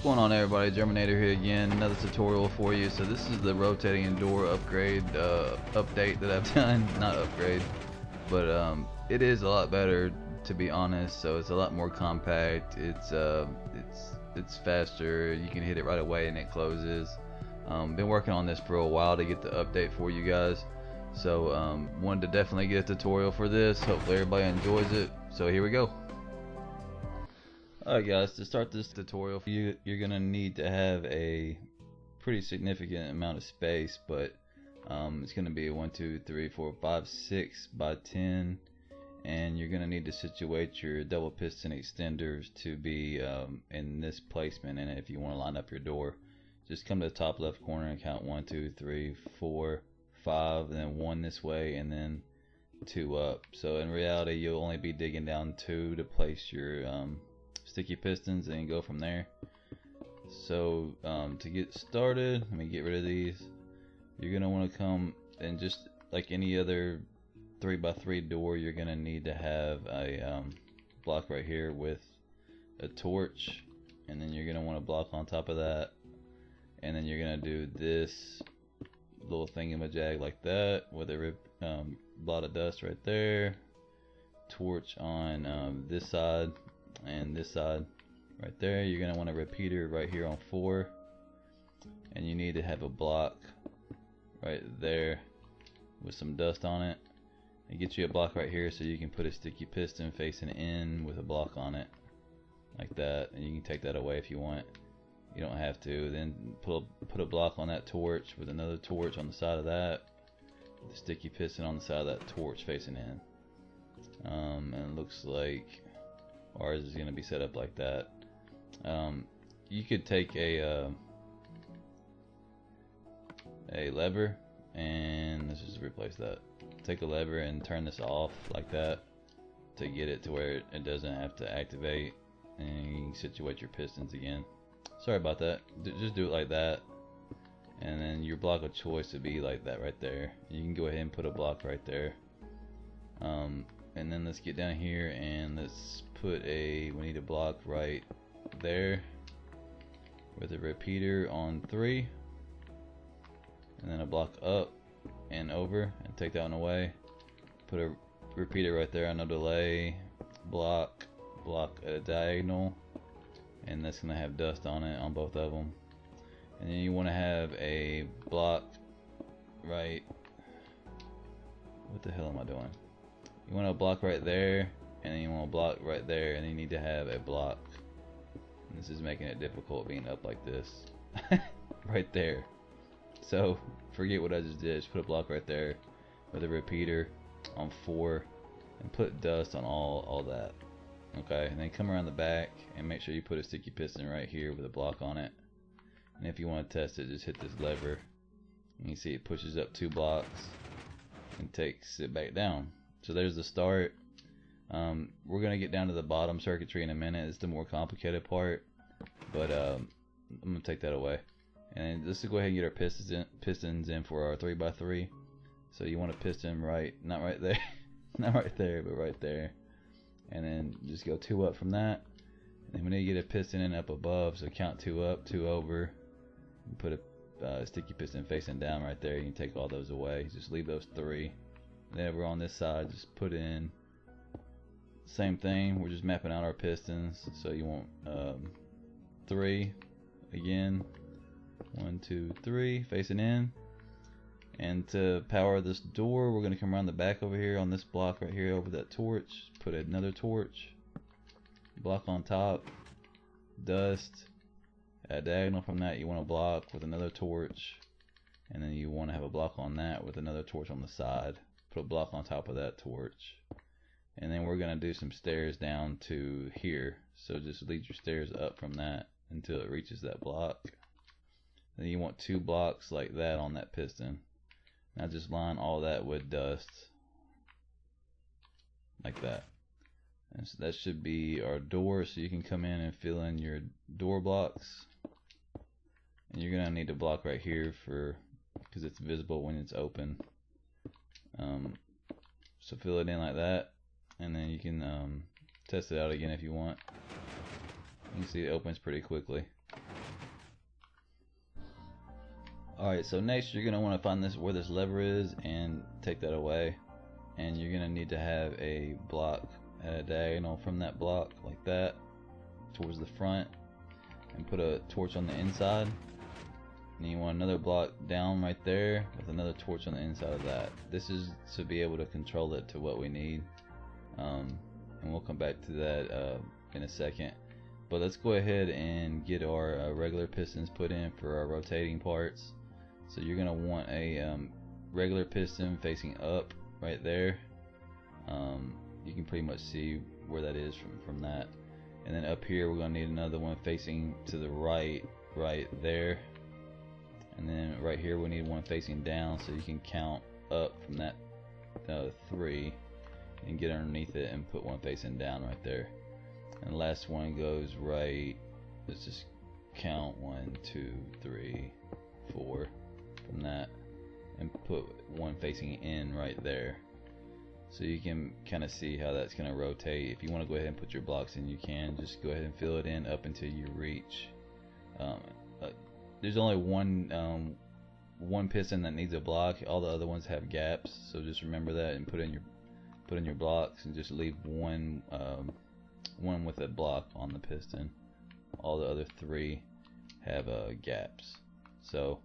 going on, everybody? Germinator here again, another tutorial for you. So this is the rotating door upgrade update that I've done. Not upgrade, but it is a lot better, to be honest. So it's a lot more compact. It's faster. You can hit it right away and it closes. Been working on this for a while to get the update for you guys. So wanted to definitely get a tutorial for this. Hopefully everybody enjoys it. So here we go. Alright guys, to start this tutorial, you're going to need to have a pretty significant amount of space, but it's going to be 1, 2, 3, 4, 5, 6 by 10, and you're going to need to situate your double piston extenders to be in this placement in it if you want to line up your door. Just come to the top left corner and count 1, 2, 3, 4, 5, and then 1 this way, and then 2 up. So in reality, you'll only be digging down 2 to place your sticky pistons and go from there. So to get started, let me get rid of these. You're gonna want to come, and just like any other 3x3 door, you're gonna need to have a block right here with a torch, and then you're gonna want to block on top of that, and then you're gonna do this little thingamajig like that with a blot of dust right there, torch on this side and this side right there. You're going to want a repeater right here on 4, and you need to have a block right there with some dust on it, and get you a block right here so you can put a sticky piston facing in with a block on it like that, and you can take that away if you want. You don't have to. Then put a block on that torch with another torch on the side of that, with the sticky piston on the side of that torch facing in. And it looks like ours is going to be set up like that. You could take a lever, and let's just replace that. Take a lever and turn this off like that to get it to where it doesn't have to activate, and you can situate your pistons again. Sorry about that. Just do it like that, and then your block of choice would be like that right there. You can go ahead and put a block right there. And then let's get down here and let's put we need a block right there with a repeater on 3, and then a block up and over, and take that one away. Put a repeater right there on no delay, block at a diagonal, and that's going to have dust on it on both of them. And then you want to have a block right, what the hell am I doing? You want a block right there, and then you want a block right there, and you need to have a block. And this is making it difficult being up like this. Right there. So forget what I just did. Just put a block right there with a repeater on 4, and put dust on all that. Okay, and then come around the back and make sure you put a sticky piston right here with a block on it. And if you want to test it, just hit this lever. And you see it pushes up 2 blocks and takes it back down. So there's the start. We're going to get down to the bottom circuitry in a minute. It's the more complicated part, but I'm going to take that away. And let's go ahead and get our pistons in for our 3x3. So you want a piston right, not right there, not right there, but right there. And then just go 2 up from that. And we need to get a piston in up above, so count 2 up, 2 over. And put a sticky piston facing down right there. You can take all those away. Just leave those 3. Then over on this side, just put in same thing. We're just mapping out our pistons. So you want 3 again, 1, 2, 3 facing in. And to power this door, we're going to come around the back over here on this block right here over that torch. Put another torch, block on top, dust. At diagonal from that, you want a block with another torch, and then you want to have a block on that with another torch on the side. Put a block on top of that torch, and then we're going to do some stairs down to here. So just lead your stairs up from that until it reaches that block. Then you want 2 blocks like that on that piston. Now just line all that with dust like that. And so that should be our door, so you can come in and fill in your door blocks. And you're going to need a block right here because it's visible when it's open. So fill it in like that, and then you can test it out again if you want. You can see it opens pretty quickly. Alright, so next you're going to want to find this where this lever is and take that away. And you're going to need to have a block at a diagonal from that block like that towards the front, and put a torch on the inside. And you want another block down right there with another torch on the inside of that. This is to be able to control it to what we need, and we'll come back to that in a second. But let's go ahead and get our regular pistons put in for our rotating parts. So you're going to want a regular piston facing up right there. You can pretty much see where that is from that. And then up here we're going to need another one facing to the right there. And then right here we need one facing down, so you can count up from that 3 and get underneath it and put one facing down right there. And the last one goes right, let's just count 1, 2, 3, 4 from that, and put one facing in right there. So you can kind of see how that's going to rotate. If you want to go ahead and put your blocks in, you can just go ahead and fill it in up until you reach. There's only one piston that needs a block. All the other ones have gaps, so just remember that and put in your blocks, and just leave one with a block on the piston. All the other 3 have gaps. So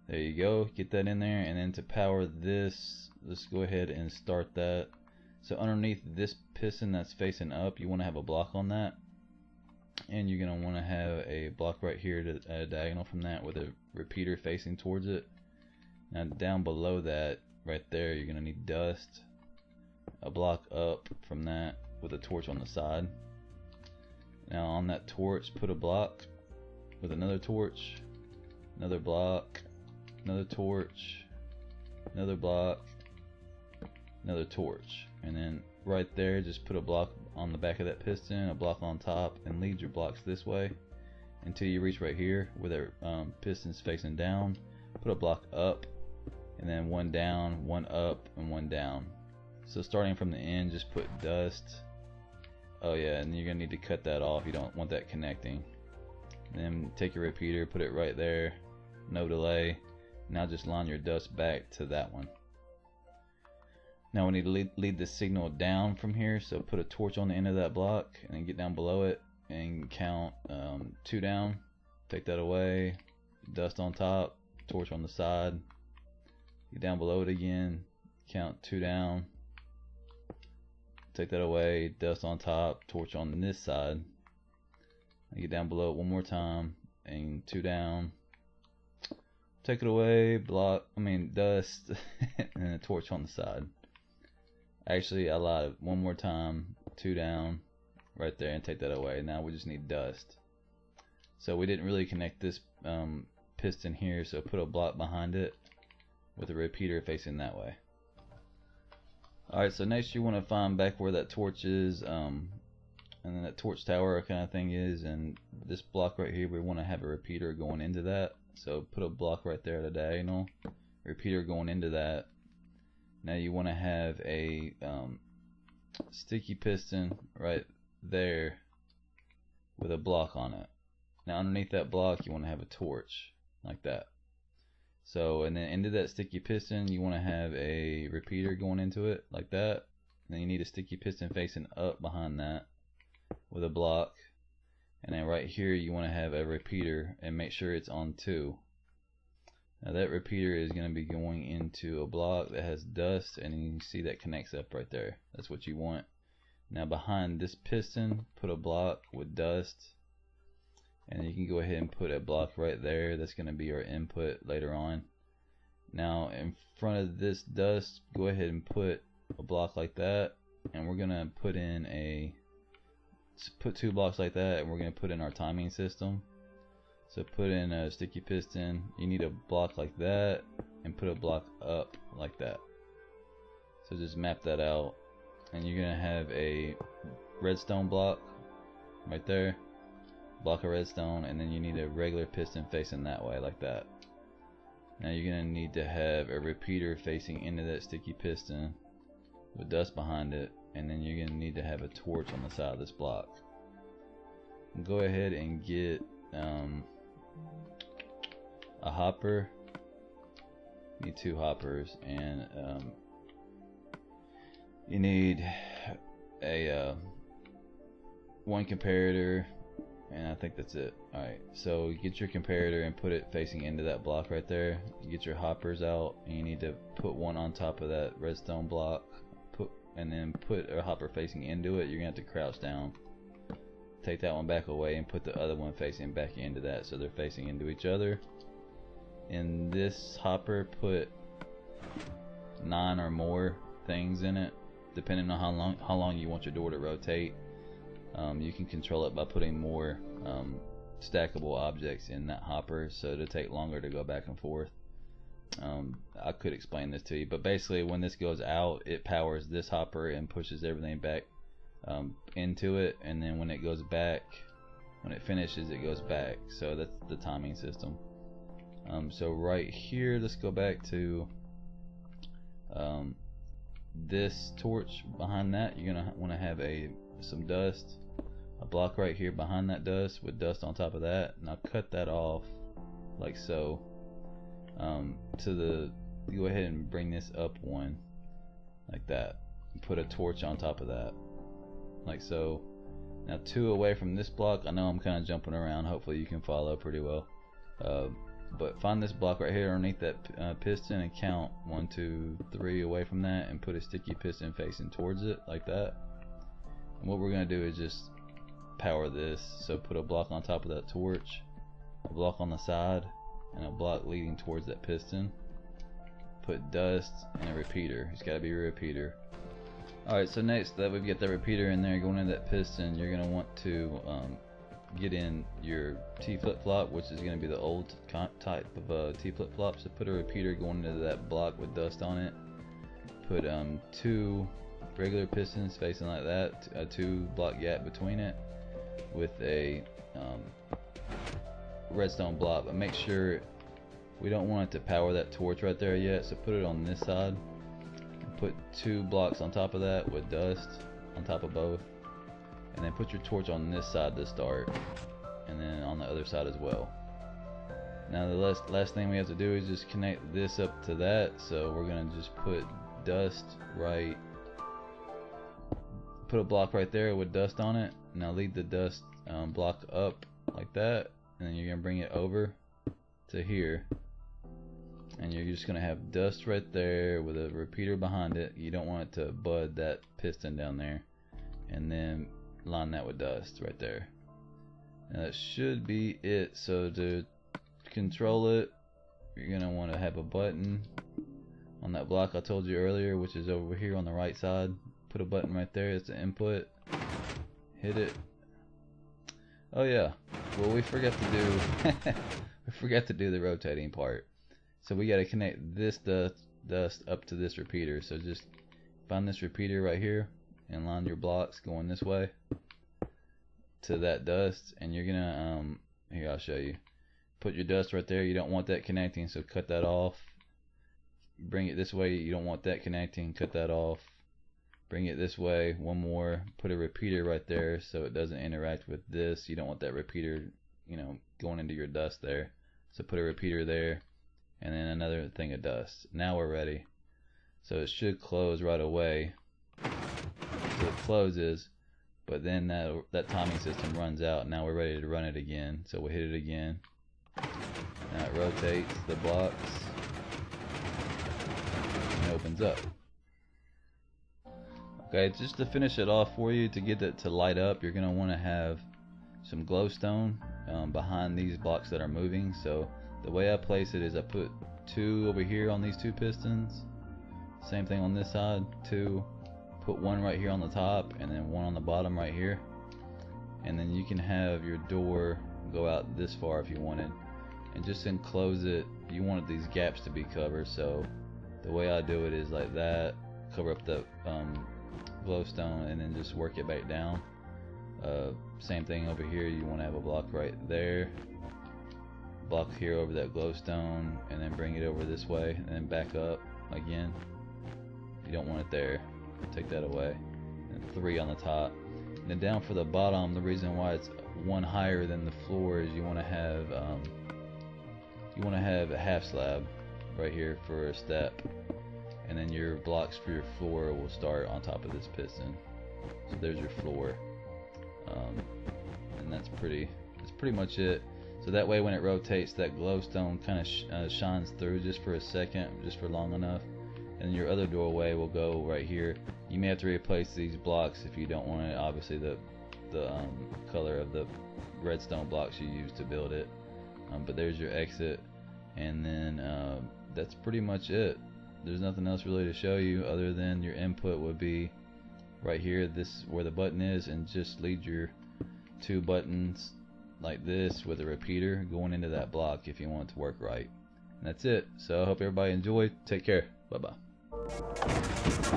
there you go, get that in there. And then to power this, let's go ahead and start that. So underneath this piston that's facing up, you want to have a block on that, and you're going to want to have a block right here at a diagonal from that with a repeater facing towards it. Now down below that right there, you're going to need dust, a block up from that with a torch on the side. Now on that torch, put a block with another torch, another block, another torch, another block, another torch. And then right there, just put a block on the back of that piston, a block on top, and lead your blocks this way until you reach right here where the piston's facing down. Put a block up, and then one down, one up, and one down. So starting from the end, just put dust. Oh yeah, and you're gonna need to cut that off. You don't want that connecting. Then take your repeater, put it right there, no delay. Now just line your dust back to that one. Now we need to lead the signal down from here, so put a torch on the end of that block and then get down below it and count 2 down. Take that away, dust on top, torch on the side, get down below it again, count 2 down, take that away, dust on top, torch on this side, and get down below it one more time and 2 down, take it away, dust, and then a torch on the side. Actually, I lied. One more time, 2 down, right there, and take that away. Now we just need dust. So we didn't really connect this piston here, so put a block behind it with a repeater facing that way. Alright, so next you want to find back where that torch is, and then that torch tower kind of thing is, and this block right here, we want to have a repeater going into that. So put a block right there at a diagonal, repeater going into that. Now you want to have a sticky piston right there with a block on it. Now underneath that block you want to have a torch like that. So, and then into that sticky piston you want to have a repeater going into it like that. And then you need a sticky piston facing up behind that with a block. And then right here you want to have a repeater, and make sure it's on 2. Now that repeater is going to be going into a block that has dust, and you can see that connects up right there. That's what you want. Now behind this piston, put a block with dust, and you can go ahead and put a block right there. That's going to be our input later on. Now in front of this dust, go ahead and put a block like that, and we're going to put 2 blocks like that, and we're going to put in our timing system. So put in a sticky piston, you need a block like that, and put a block up like that. So just map that out, and you're going to have a redstone block right there, block of redstone, and then you need a regular piston facing that way like that. Now you're going to need to have a repeater facing into that sticky piston with dust behind it, and then you're going to need to have a torch on the side of this block. Go ahead and get a hopper. You need 2 hoppers, and you need a 1 comparator, and I think that's it. Alright, so get your comparator and put it facing into that block right there. You get your hoppers out, and you need to put one on top of that redstone block, and then put a hopper facing into it. You're gonna have to crouch down, take that one back away, and put the other one facing back into that, so they're facing into each other. In this hopper, put 9 or more things in it, depending on how long you want your door to rotate. You can control it by putting more stackable objects in that hopper, so it'll take longer to go back and forth. I could explain this to you, but basically when this goes out, it powers this hopper and pushes everything back into it, and then when it goes back, when it finishes, it goes back. So that's the timing system. So right here, let's go back to this torch. Behind that, you're gonna want to have some dust, a block right here behind that dust with dust on top of that. Now cut that off like so. Go ahead and bring this up 1 like that, and put a torch on top of that like so. Now 2 away from this block. I know I'm kind of jumping around, hopefully you can follow pretty well, but find this block right here underneath that piston and count 1, 2, 3 away from that, and put a sticky piston facing towards it like that. And what we're going to do is just power this. So put a block on top of that torch, a block on the side, and a block leading towards that piston. Put dust and a repeater. It's got to be a repeater. Alright, so next that we've got that repeater in there going into that piston, you're going to want to get in your T flip-flop, which is going to be the old type of T flip-flop. So put a repeater going into that block with dust on it. Put 2 regular pistons facing like that, a 2 block gap between it, with a redstone block. But make sure we don't want it to power that torch right there yet, so put it on this side. Put 2 blocks on top of that with dust on top of both, and then put your torch on this side to start, and then on the other side as well. Now the last thing we have to do is just connect this up to that. So we're gonna just put dust right, put a block right there with dust on it. Now lead the dust block up like that, and then you're gonna bring it over to here, and you're just gonna have dust right there with a repeater behind it. You don't want it to bud that piston down there, and then line that with dust right there. Now that should be it. So to control it, you're gonna want to have a button on that block I told you earlier, which is over here on the right side. Put a button right there. It's the input. Hit it. Oh yeah, well we forgot to do we forgot to do the rotating part. So we got to connect this dust up to this repeater. So just find this repeater right here and line your blocks going this way to that dust, and you're gonna here, I'll show you. Put your dust right there. You don't want that connecting, so cut that off. Bring it this way. You don't want that connecting. Cut that off. Bring it this way. One more. Put a repeater right there so it doesn't interact with this. You don't want that repeater, going into your dust there. So put a repeater there, and then another thing of dust. Now we're ready. So it should close right away. So it closes, but then that timing system runs out. Now we're ready to run it again. So we'll hit it again. Now it rotates the blocks and opens up. Okay, just to finish it off for you, to get it to light up, you're going to want to have some glowstone behind these blocks that are moving. So the way I place it is I put 2 over here on these 2 pistons. Same thing on this side, 2. Put 1 right here on the top, and then 1 on the bottom right here. And then you can have your door go out this far if you wanted, and just enclose it. You wanted these gaps to be covered, so the way I do it is like that. Cover up the glowstone and then just work it back down. Same thing over here. You want to have a block right there, block here over that glowstone, and then bring it over this way and then back up again. You don't want it there, take that away. And 3 on the top, and then down for the bottom. The reason why it's 1 higher than the floor is you want to have you want to have a half slab right here for a step, and then your blocks for your floor will start on top of this piston. So there's your floor, and that's pretty much it. So that way when it rotates, that glowstone kind of shines through just for a second, just for long enough, and your other doorway will go right here. You may have to replace these blocks if you don't want it, obviously the color of the redstone blocks you use to build it, but there's your exit, and then that's pretty much it. There's nothing else really to show you other than your input would be right here, this where the button is, and just lead your 2 buttons like this with a repeater going into that block if you want it to work right. And that's it. So I hope everybody enjoyed. Take care. Bye bye.